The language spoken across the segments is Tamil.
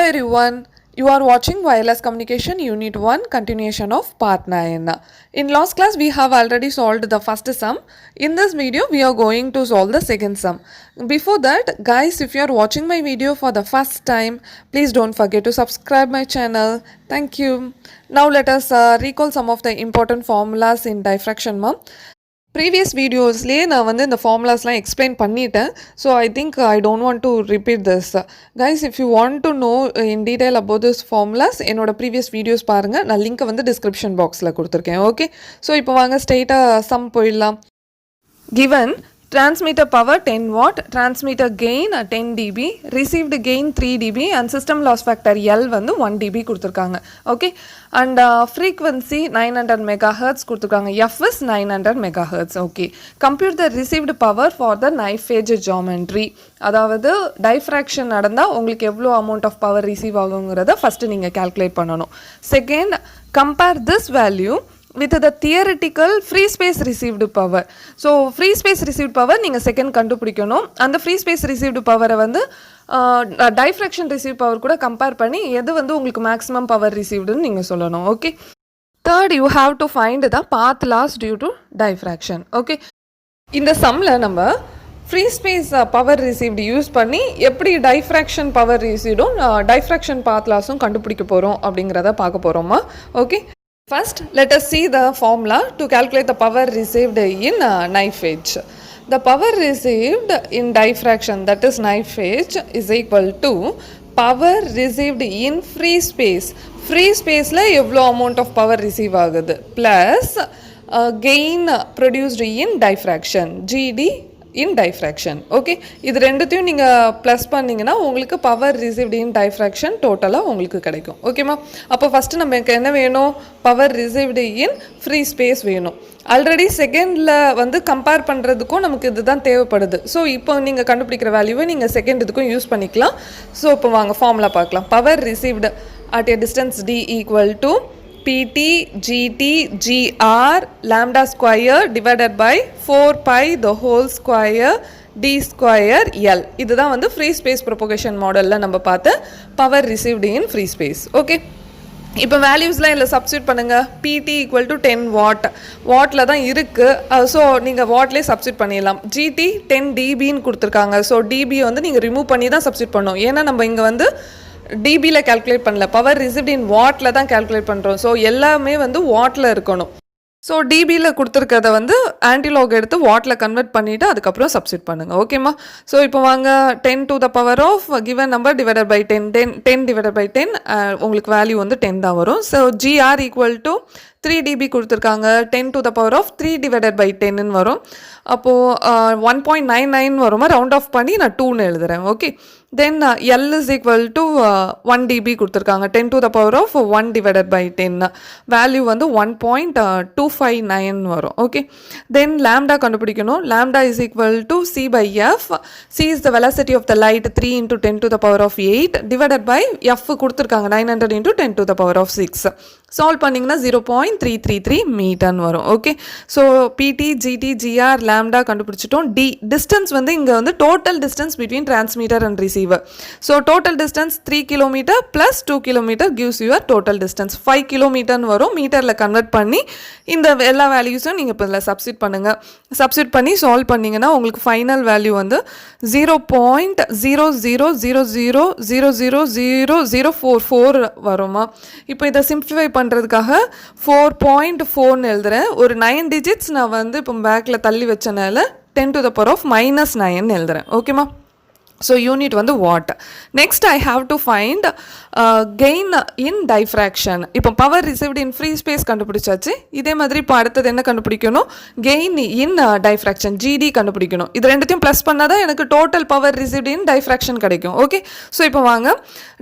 everyone, you are watching Wireless Communication Unit 1 continuation of Part 9. In last class we have already solved the first sum. In this video we are going to solve the second sum. Before that guys, if you are watching my video for the first time, please don't forget to subscribe my channel. Thank you. Now let us recall some of the important formulas in diffraction. Previous வீடியோஸ்லேயே நான் வந்து இந்த ஃபார்முலாஸ்லாம் எக்ஸ்பிளைன் பண்ணிட்டேன். So I think I don't want to repeat this. Guys, if you want to know in detail about this formulas, என்னோட ப்ரீவியஸ் வீடியோஸ் பாருங்கள். நான் லிங்க்கை வந்து டிஸ்கிரிப்ஷன் பாக்ஸில் கொடுத்துருக்கேன். ஓகே, ஸோ இப்போ வாங்க ஸ்ட்ரெயிட்டாக சம் போயிடலாம். given transmitter power 10 watt, transmitter gain 10 dB, received gain 3 dB and system loss factor L வந்து 1 dB கொடுத்துருக்காங்க. ஓகே, அண்ட் frequency 900 megahertz கொடுத்துருக்காங்க. F is 900 megahertz. Okay, compute the received power for the knife edge geometry. அதாவது டைஃப்ராக்ஷன் நடந்தால் உங்களுக்கு எவ்வளோ அமௌண்ட் ஆஃப் பவர் ரிசீவ் ஆகுங்கிறத ஃபஸ்ட்டு நீங்கள் கால்குலேட் பண்ணணும். Second, compare this value with the theoretical free space received power. So free space received power நீங்கள் செகண்ட் கண்டுபிடிக்கணும். அந்த free space received பவரை வந்து diffraction received power கூட கம்பேர் பண்ணி எது வந்து உங்களுக்கு மேக்ஸிமம் பவர் ரிசீவ்டுன்னு நீங்கள் சொல்லணும். Okay, third, you have to find the path loss due to diffraction. Okay, இந்த சம்மில் நம்ம free space power received use பண்ணி எப்படி டைஃப்ராக்ஷன் பவர் ரிசீவ்டும் டைஃப்ராக்ஷன் பாத் லாஸும் கண்டுபிடிக்க போகிறோம் அப்படிங்கிறத பார்க்க போகிறோமா. Okay, first, let us see the formula to calculate the power received in knife edge. The power received in diffraction, that is knife edge, is equal to power received in free space. Free space la evlo amount of power receive agudhu plus gain produced in diffraction, GD in diffraction. Okay, இது ரெண்டுத்தையும் நீங்கள் ப்ளஸ் பண்ணிங்கன்னா உங்களுக்கு பவர் ரிசீவ்ட் இன் டைஃப்ராக்ஷன் டோட்டலாக உங்களுக்கு கிடைக்கும். ஓகேம்மா, அப்போ ஃபஸ்ட்டு நமக்கு என்ன வேணும்? Power received in free space வேணும். ஆல்ரெடி செகண்டில் வந்து கம்பேர் பண்ணுறதுக்கும் நமக்கு இதுதான் தேவைப்படுது. ஸோ இப்போ நீங்கள் கண்டுபிடிக்கிற வேல்யூவை நீங்கள் செகண்ட் இதுக்கும் யூஸ் பண்ணிக்கலாம். ஸோ இப்போ வாங்க ஃபார்முலா பார்க்கலாம். Power received at a distance D equal to PT GT GR lambda square divided by 4 pi the whole square D square L. இதுதான் வந்து ஃப்ரீ ஸ்பேஸ் ப்ரொபகேஷன் மாடலில் நம்ம பார்த்த power received in free space. Okay, இப்போ வேல்யூஸ்லாம் இதில் சப்ஸ்டியூட் பண்ணுங்கள். PT equal to 10 watt, வாட்டில் தான் இருக்குது. ஸோ நீங்கள் வாட்லேயே சப்ஸ்டியூட் பண்ணிடலாம். GT 10 dBன்னு கொடுத்துருக்காங்க. ஸோ டிபி வந்து நீங்கள் ரிமூவ் பண்ணி தான் சப்ஸ்டியூட் பண்ணணும். ஏன்னா நம்ம இங்கே வந்து டிபியில் கால்குலேட் பண்ணல, பவர் ரிசீவ்ட் இன் வாட்டில் தான் கால்குலேட் பண்ணுறோம். ஸோ எல்லாமே வந்து வாட்டில் இருக்கணும். ஸோ டிபியில் கொடுத்துருக்கிறத வந்து ஆன்டிலாக் எடுத்து வாட்டில் கன்வெர்ட் பண்ணிவிட்டு அதுக்கப்புறம் சப்ஸ்டியூட் பண்ணுங்கள். ஓகேம்மா, ஸோ இப்போ வாங்க 10 to the power of given number divided by 10 divided by 10 உங்களுக்கு வேல்யூ வந்து 10 தான் வரும். So GR equal to 3 dB கொடுத்துருக்காங்க. 10 to the power of 3 divided by 10ன்னு வரும். அப்போது 1.99 வருமா, ரவுண்ட் ஆஃப் பண்ணி நான் 2ன்னு எழுதுகிறேன். Okay, then L is equal to 1 dB கொடுத்துருக்காங்க. 10 to the power of 1 divided by 10 value வந்து 1.259 வரும். ஓகே, தென் லாம்டா கண்டுபிடிக்கணும். Lambda is equal to C by F. C is the velocity of the light, 3 into 10 to the power of 8 divided by F கொடுத்துருக்காங்க 900 into 10 to the power of 6. Solve பண்ணிங்கன்னா 0.333 மீட்டர்னு வரும். ஓகே, ஸோ பிடி ஜிடி ஜிஆர் லாம்டா கண்டுபிடிச்சிட்டோம். டி டிஸ்டன்ஸ் வந்து இங்கே வந்து total distance between transmitter and receiver. So total distance 3 kilometre plus 2 kilometre gives your total distance 5 கிலோமீட்டர்னு வரும். மீட்டரில் கன்வெர்ட் பண்ணி இந்த எல்லா வேல்யூஸும் நீங்கள் இப்போ இதில் சப்ஸ்டியூட் பண்ணுங்கள். சப்ஸ்டியூட் பண்ணி சால்வ் பண்ணிங்கன்னா உங்களுக்கு ஃபைனல் வேல்யூ வந்து 0.0000000044 வருமா. இப்போ இதை சிம்பிளிஃபை பண்ணுறதுக்காக 4.4ன்னு எழுதுகிறேன். ஒரு 9 டிஜிட்ஸ் நான் வந்து இப்போ பேக்கில் தள்ளி வச்சனால 10 to the power of -9 எழுதுகிறேன். ஓகேம்மா, ஸோ யூனிட் வந்து watt. Next I have to find gain in diffraction. இப்போ power received in free space கண்டுபிடிச்சாச்சு. இதே மாதிரி இப்போ அடுத்தது என்ன கண்டுபிடிக்கணும்? கெயின் இன் டைஃப்ராக்ஷன், GD கண்டுபிடிக்கணும். இது ரெண்டுத்தையும் ப்ளஸ் பண்ணால் தான் எனக்கு total power received in diffraction கிடைக்கும். ஓகே, ஸோ இப்போ வாங்க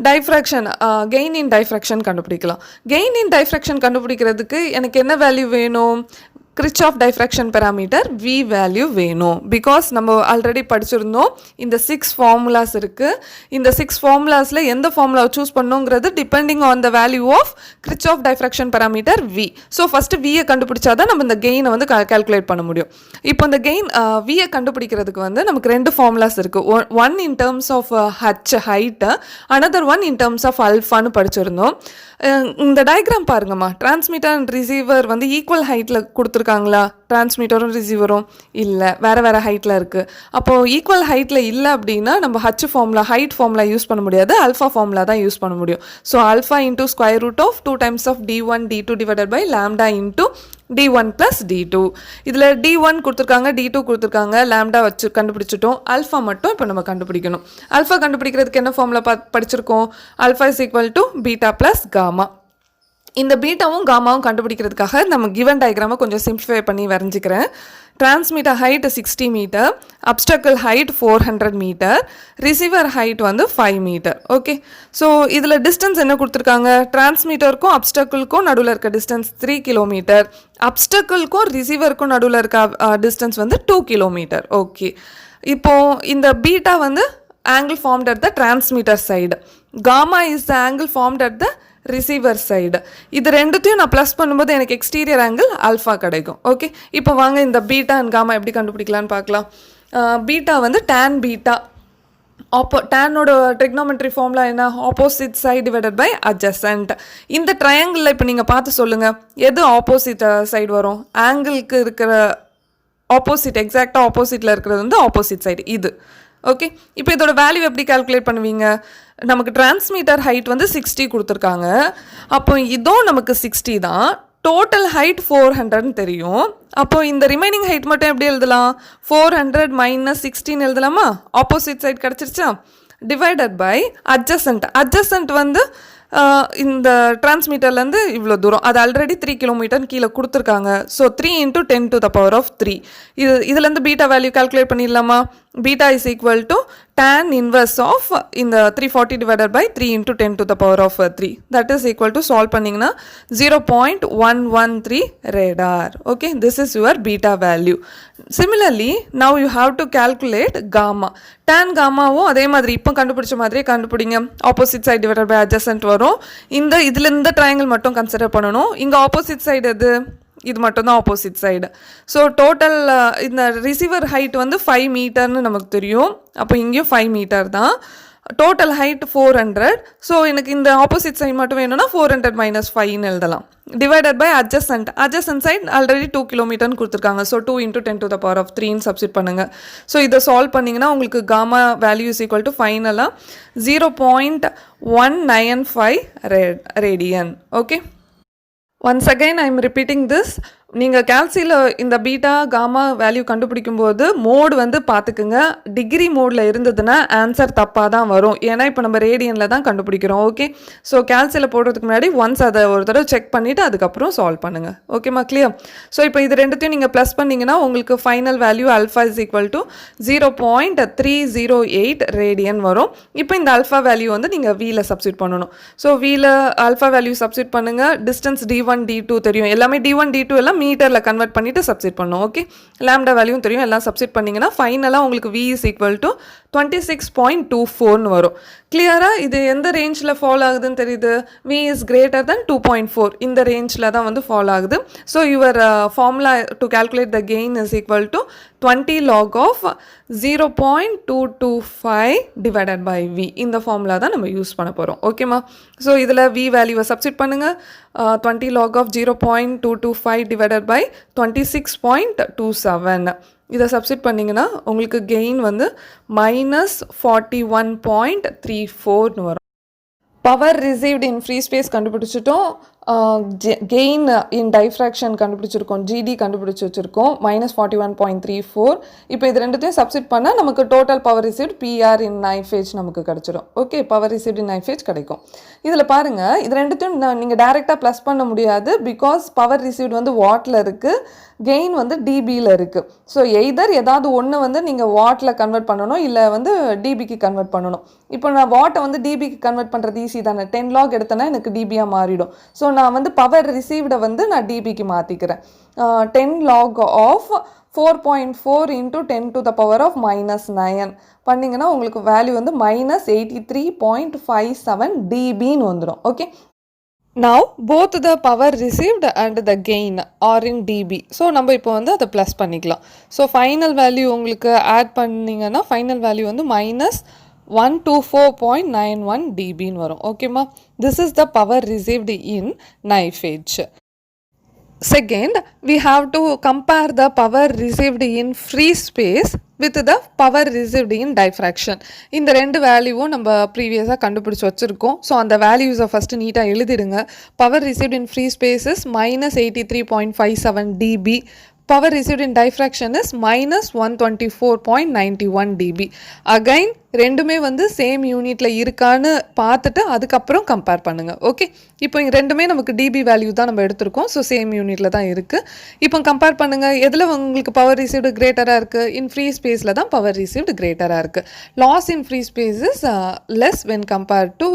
டைஃப்ராக்ஷன் கெயின் இன் டைஃப்ராக்ஷன் கண்டுபிடிக்கலாம். கெயின் இன் டைஃப்ராக்ஷன் கண்டுபிடிக்கிறதுக்கு எனக்கு என்ன வேல்யூ வேணும்? Kirchhoff diffraction parameter V value வேணும். Because நம்ம ஆல்ரெடி படிச்சிருந்தோம் இந்த 6 formulas இருக்கு. இந்த 6 formulasல எந்த formula choose பண்ணுங்கிறது depending on the value of Kirchhoff diffraction parameter V. So first V கண்டுபிடிச்சாதான் நம்ம இந்த gain வந்து calculate பண்ண முடியும். இப்போ இந்த gain V கண்டுபிடிக்கிறதுக்கு வந்து நமக்கு ரெண்டு formulas இருக்கு. One in terms of H height, another one in terms of alpha னு படிச்சிருந்தோம். இந்த டயக்ராம் பாருங்கம்மா, டிரான்ஸ்மிட்டர் அண்ட் ரிசீவர் வந்து ஈக்குவல் ஹைட்டில் கொடுத்துருக்காங்களா? டிரான்ஸ்மிட்டரும் ரிசீவரும் இல்லை, வேறு ஹைட்டில் இருக்குது. அப்போது ஈக்குவல் ஹைட்டில் இல்லை அப்படின்னா நம்ம h formula, height formula use பண்ண முடியாது, அல்ஃபா ஃபார்முலா தான் யூஸ் பண்ண முடியும். So alpha into square root of 2 times of d1 d2 divided by lambda into d1 plus d2. இதில் d1 கொடுத்துருக்காங்க, d2 கொடுத்துருக்காங்க, லாம்டா வச்சு கண்டுபிடிச்சிட்டோம். அல்ஃபா மட்டும் இப்போ நம்ம கண்டுபிடிக்கணும். அல்ஃபா கண்டுபிடிக்கிறதுக்கு என்ன ஃபார்முலா படிச்சிருக்கோம்? Alpha is equal to beta plus gamma. இந்த பீட்டாவும் காமாவும் கண்டுபிடிக்கிறதுக்காக நம்ம கிவன் டயக்ராமை கொஞ்சம் சிம்பிளிஃபை பண்ணி வரைஞ்சிக்கிறேன். Transmitter height 60 metre, obstacle height 400 metre, receiver height வந்து 5 மீட்டர். ஓகே, ஸோ இதில் டிஸ்டன்ஸ் என்ன கொடுத்துருக்காங்க? டிரான்ஸ்மிட்டருக்கும் அப்டக்கிள்க்கும் நடுவில் இருக்க டிஸ்டன்ஸ் 3 கிலோமீட்டர், அப்டக்கிள்க்கும் ரிசீவருக்கும் நடுவில் இருக்க டிஸ்டன்ஸ் வந்து 2 கிலோமீட்டர். ஓகே, இப்போது இந்த பீட்டா வந்து angle formed at the transmitter side, gamma is the angle formed at the receiver side. இது ரெண்டுத்தையும் நான் ப்ளஸ் பண்ணும்போது எனக்கு எக்ஸ்டீரியர் ஆங்கிள் ஆல்ஃபா கிடைக்கும். ஓகே, இப்போ வாங்க இந்த பீட்டா அண்ட் காமா எப்படி கண்டுபிடிக்கலான்னு பார்க்கலாம். பீட்டா வந்து tan பீட்டா, டேனோட ட்ரிக்னோமெட்ரி ஃபார்முலா என்ன? Opposite side divided by adjacent. இந்த ட்ரையாங்கிளில் இப்போ நீங்கள் பார்த்து சொல்லுங்கள், எது ஆப்போசிட் சைடு வரும்? ஆங்கிளுக்கு இருக்கிற ஆப்போசிட், எக்ஸாக்டாக ஆப்போசிட்டில் இருக்கிறது வந்து ஆப்போசிட் சைடு இது. ஓகே, இப்போ இதோட வேல்யூ எப்படி கால்குலேட் பண்ணுவீங்க? நமக்கு டிரான்ஸ்மிட்டர் ஹைட் வந்து 60 கொடுத்துருக்காங்க. அப்போ இதுவும் நமக்கு 60 தான். டோட்டல் ஹைட் 400ன்னு தெரியும். அப்போ இந்த ரிமைனிங் ஹைட் மட்டும் எப்படி எழுதலாம்? 400 மைனஸ் 16 எழுதலாமா? ஆப்போசிட் சைட் கிடச்சிருச்சா? Divided by adjacent. அட்ஜசன்ட் வந்து இந்த டிரான்ஸ்மிட்டர்லேருந்து இவ்வளோ தூரம், அது ஆல்ரெடி 3 கிலோமீட்டர் கீழே கொடுத்துருக்காங்க. So 3 × 10 to the power of 3. இதுலேருந்து பீட்டா வேல்யூ கால்குலேட் பண்ணிடலாமா? Beta is equal to tan inverse of இந்த 340 divided by 3 × 10 to the power of 3. That is equal to solve பண்ணிங்கன்னா 0.113 radar. Okay, this is your beta value. Similarly, now you have to calculate gamma. tan gammaவும் அதே மாதிரி இப்போ கண்டுபிடிச்ச மாதிரியே கண்டுபிடிங்க. Opposite side divided by adjacent வரும். இதில் இந்த ட்ரையாங்கிள் மட்டும் கன்சிடர் பண்ணணும். இங்கே ஆப்போசிட் சைடு எது? இது மட்டும்தான் ஆப்போசிட் சைடு. ஸோ டோட்டல் இந்த ரிசீவர் ஹைட் வந்து 5 மீட்டர்னு நமக்கு தெரியும். அப்போ இங்கேயும் 5 மீட்டர் தான். Total height 400. ஸோ எனக்கு இந்த ஆப்போசிட் சைடு மட்டும் வேணும்னா 400 மைனஸ் 5ன்னு எழுதலாம். Divided by adjacent. Adjacent side already 2 கிலோமீட்டர்னு கொடுத்துருக்காங்க. So 2 × 10 to the power of 3ன்னு சப்ஸ்டிட் பண்ணுங்கள். ஸோ இதை சால்வ் பண்ணிங்கன்னா உங்களுக்கு gamma value is equal to ஃபைனலாக 0.195 radian. Okay, once again I am repeating this. நீங்கள் கேல்சியில் இந்த பீட்டா காமா வேல்யூ கண்டுபிடிக்கும் போது மோடு வந்து பார்த்துக்குங்க. டிகிரி மோடில் இருந்ததுன்னா ஆன்சர் தப்பாக தான் வரும். ஏன்னா இப்போ நம்ம ரேடியனில் தான் கண்டுபிடிக்கிறோம். ஓகே, ஸோ கேல்சியில் போடுறதுக்கு முன்னாடி ஒன்ஸ் அதை ஒரு தடவை செக் பண்ணிவிட்டு அதுக்கப்புறம் சால்வ் பண்ணுங்கள். ஓகேம்மா, கிளியர்? ஸோ இப்போ இது ரெண்டுத்தையும் நீங்கள் ப்ளஸ் பண்ணிங்கன்னா உங்களுக்கு final value alpha is equal to 0.308 radian வரும். இப்போ இந்த அல்ஃபா வேல்யூ வந்து நீங்கள் வீல சப்ஸ்டிட் பண்ணணும். ஸோ வீல அல்ஃபா வேல்யூ சப்ஸ்டிட் பண்ணுங்கள். டிஸ்டன்ஸ் d1 d2 தெரியும், எல்லாமே d1 d2 எல்லாம் மீட்டரில் கன்வெர்ட் பண்ணிவிட்டு சப்ஸ்டிட் பண்ணணும். ஓகே, லாம்டா வேல்யூவும் தெரியும், எல்லாம் சப்ஸ்டிட் பண்ணிங்கன்னா ஃபைனலாக உங்களுக்கு V இஸ் ஈக்குவல் டு 26.24ன்னு வரும். கிளியராக இது எந்த ரேஞ்சில் ஃபாலோ ஆகுதுன்னு தெரியுது? V இஸ் கிரேட்டர் தென் 2.4 இந்த ரேஞ்சில் தான் வந்து ஃபாலோ ஆகுது. So your formula to calculate the gain is equal to 20 log of 0.225 divided by V. இந்த ஃபார்முலா தான் நம்ம யூஸ் பண்ண போகிறோம். ஓகேம்மா, ஸோ இதில் V வேல்யூவை சப்ஸ்டிட் பண்ணுங்கள். 20 log of 0.225 டிவைடட் பை 26.27. இதை சப்ஸ்டிட் பண்ணிங்கன்னா உங்களுக்கு கெயின் வந்து -41.34ன்னு வரும். Power received in free space கண்டுபிடிச்சிட்டோம். கெயின் இன் டைஃப்ராக்ஷன் கண்டுபிடிச்சிருக்கோம், ஜிடி கண்டுபிடிச்சி வச்சுருக்கோம் -41.34. இப்போ இது ரெண்டுத்தையும் சப்ஸ்டிட் பண்ணால் நமக்கு டோட்டல் பவர் ரிசீவ்ட் பிஆர் இன் நைஃபேஜ் நமக்கு கிடச்சிடும். ஓகே, பவர் ரிசீவ்ட் இன் நைஃபேஜ் கிடைக்கும். இதில் பாருங்கள், இது ரெண்டுத்தையும் நீங்கள் டேரெக்டாக ப்ளஸ் பண்ண முடியாது. பிகாஸ் பவர் ரிசீவ்ட் வந்து வாட்டில் இருக்குது, கெயின் வந்து டிபியில் இருக்குது. ஸோ எய்தர் ஏதாவது ஒன்று வந்து நீங்கள் வாட்டில் கன்வெர்ட் பண்ணணும், இல்லை வந்து டிபிக்கு கன்வெர்ட் பண்ணணும். இப்போ நான் வாட்டை வந்து டிபிக்கு கன்வெர்ட் பண்ணுறது ஈஸி தானே. 10 log எடுத்தேன்னா எனக்கு டிபியாக மாறிடும். ஸோ நான் வந்து பவர் ரிசீவ்டை வந்து நான் டிபிக்கு மாற்றிக்கிறேன். 10 log of 4.4 into 10 to the power of -9 பண்ணிங்கன்னா உங்களுக்கு வேல்யூ வந்து -83.57 dBன்னு வந்துடும். Okay, now both the power received and the gain are in dB. So நம்ம இப்போ வந்து அதை ப்ளஸ் பண்ணிக்கலாம். ஸோ ஃபைனல் வேல்யூ உங்களுக்கு ஆட் பண்ணிங்கன்னா ஃபைனல் வேல்யூ வந்து -124.91 dBன்னு வரும். ஓகேம்மா, this is the power received in knife edge. Second, we have to compare the power received in free space with the power received in diffraction. இந்த ரெண்டு வேல்யூவும் நம்ம ப்ரீவியஸாக கண்டுபிடிச்சி வச்சுருக்கோம். ஸோ அந்த வேல்யூஸை ஃபஸ்ட்டு நீட்டாக எழுதிடுங்க. Power received in free spaces -83.57 dB. Power received in diffraction is -124.91 dB. Again, ரெண்டுமே வந்து சேம் யூனிட்டில் இருக்கான்னு பார்த்துட்டு அதுக்கப்புறம் கம்பேர் பண்ணுங்கள். ஓகே, இப்போ இங்கே ரெண்டுமே நமக்கு டிபி வேல்யூ தான் நம்ம எடுத்திருக்கோம். ஸோ சேம் யூனிட்டில் தான் இருக்குது. இப்போ கம்பேர் பண்ணுங்கள், எதில் உங்களுக்கு பவர் ரிசீவ்டு கிரேட்டராக இருக்குது? இன் ஃப்ரீ ஸ்பேஸில் தான் பவர் ரிசீவ்டு கிரேட்டராக இருக்குது. Loss in free space is less when compare to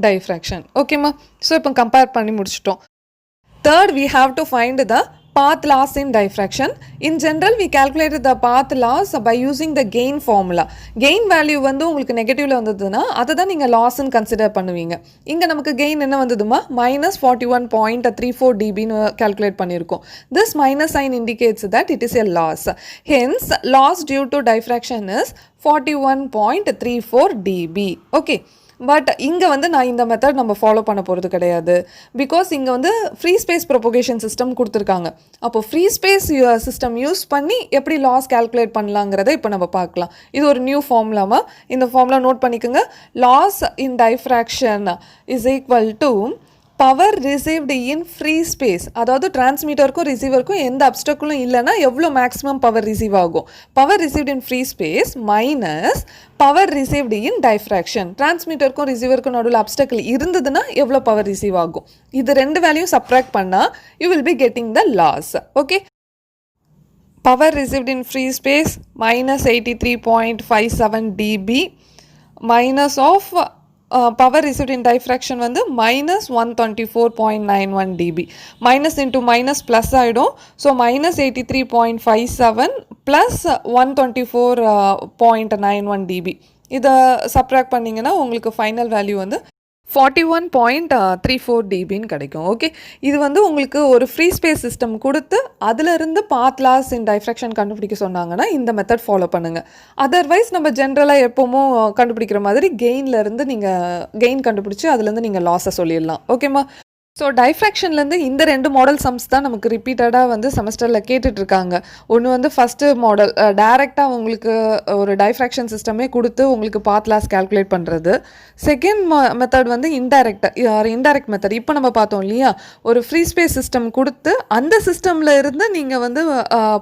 diffraction. ஓகேம்மா, ஸோ இப்போ கம்பேர் பண்ணி முடிச்சிட்டோம். Third, we have to find the path loss in diffraction. In general, we calculated the path loss by using the gain formula. Gain value வந்து உங்களுக்கு நெகட்டிவ்ல வந்ததுன்னா அதை தான் நீங்கள் லாஸ்ன்னு கன்சிடர் பண்ணுவீங்க. இங்கே நமக்கு கெயின் என்ன வந்ததுமா -41.34 dBன்னு கால்குலேட் பண்ணியிருக்கோம். This minus sign indicates that it is a loss. Hence, loss due to diffraction is 41.34 dB. Okay. But இங்கே வந்து நான் இந்த மெத்தட் நம்ம ஃபாலோ பண்ண போகிறது கிடையாது. பிகாஸ் இங்கே வந்து ஃப்ரீ ஸ்பேஸ் ப்ரொபகேஷன் சிஸ்டம் கொடுத்துருக்காங்க. அப்போ ஃப்ரீ ஸ்பேஸ் சிஸ்டம் யூஸ் பண்ணி எப்படி லாஸ் கால்குலேட் பண்ணலாங்கிறத இப்போ நம்ம பார்க்கலாம். இது ஒரு நியூ ஃபார்முலாமா, இந்த ஃபார்முலா நோட் பண்ணிக்கோங்க. Loss in diffraction is equal to power received in free space. அதாவது டிரான்ஸ்மிட்டருக்கும் ரிசீவருக்கும் எந்த அப்டக்கிளும் இல்லைன்னா எவ்வளோ மேக்ஸிமம் பவர் ரிசீவ் ஆகும்? Power received in free space minus power received in diffraction. டிரான்ஸ்மிட்டருக்கும் ரிசீவருக்கும் நடுவில் அப்டக்கிள் இருந்ததுன்னா எவ்வளோ பவர் ரிசீவ் ஆகும்? இது ரெண்டு வேல்யூம் சப்ராக்ட் பண்ணால் you will be getting the loss. Okay, power received in free space -83.57 dB minus of power received in diffraction வந்து -124.91 dB. Minus into minus plus ஆகிடும். So -83.57 plus 124.91 dB. இதை சப்ராக்ட் பண்ணிங்கன்னா உங்களுக்கு ஃபைனல் வேல்யூ வந்து 41.34 dBன்னு கிடைக்கும். ஓகே, இது வந்து உங்களுக்கு ஒரு ஃப்ரீ ஸ்பேஸ் சிஸ்டம் கொடுத்து அதிலிருந்து பாத் லாஸ் இன் டைஃப்ராக்ஷன் கண்டுபிடிக்க சொன்னாங்கன்னா இந்த மெத்தட் ஃபாலோ பண்ணுங்கள். அதர்வைஸ் நம்ம ஜென்ரலாக எப்போவும் கண்டுபிடிக்கிற மாதிரி கெயின்லேருந்து நீங்கள் கெயின் கண்டுபிடிச்சி அதுலேருந்து நீங்கள் லாஸை சொல்லிடலாம். ஓகேம்மா, ஸோ டைஃப்ராக்ஷன்லேருந்து இந்த ரெண்டு மாடல் சம்ஸ் தான் நமக்கு ரிப்பீட்டடாக வந்து செமஸ்டரில் கேட்டுட்ருக்காங்க. ஒன்று வந்து ஃபஸ்ட்டு மாடல் டைரெக்டாக உங்களுக்கு ஒரு டைஃப்ராக்ஷன் சிஸ்டமே கொடுத்து உங்களுக்கு பாத் லாஸ் கால்குலேட் பண்ணுறது. செகண்ட் மெத்தட் வந்து இன்டைரக்ட் மெத்தட். இப்போ நம்ம பார்த்தோம் இல்லையா, ஒரு ஃப்ரீ ஸ்பேஸ் சிஸ்டம் கொடுத்து அந்த சிஸ்டமில் இருந்து நீங்கள் வந்து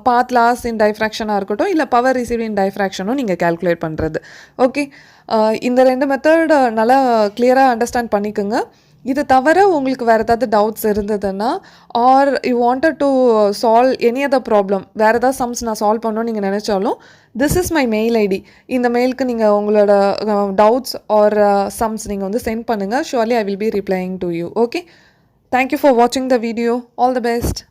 பாத் லாஸ் இன் டைஃப்ராக்ஷனாக இருக்கட்டும் இல்லை பவர் ரிசீவ் இன் டைஃப்ராக்ஷனும் நீங்கள் கால்குலேட் பண்ணுறது. ஓகே, இந்த ரெண்டு மெத்தட் நல்லா கிளியராக அண்டர்ஸ்டாண்ட் பண்ணிக்கோங்க. இது தவிர உங்களுக்கு வேறு ஏதாவது டவுட்ஸ் இருந்ததுன்னா are you wanted to solve any other problem, வேறு ஏதாவது சம்ஸ் நான் சால்வ் பண்ணணும்னு நீங்கள் நினச்சாலும் this is my mail ID. இந்த மெயிலுக்கு நீங்கள் உங்களோட டவுட்ஸ் ஆர் சம்ஸ் நீங்கள் வந்து சென்ட் பண்ணுங்கள். Surely I will be replying to you. Okay, thank you for வாட்சிங் the video. All the best.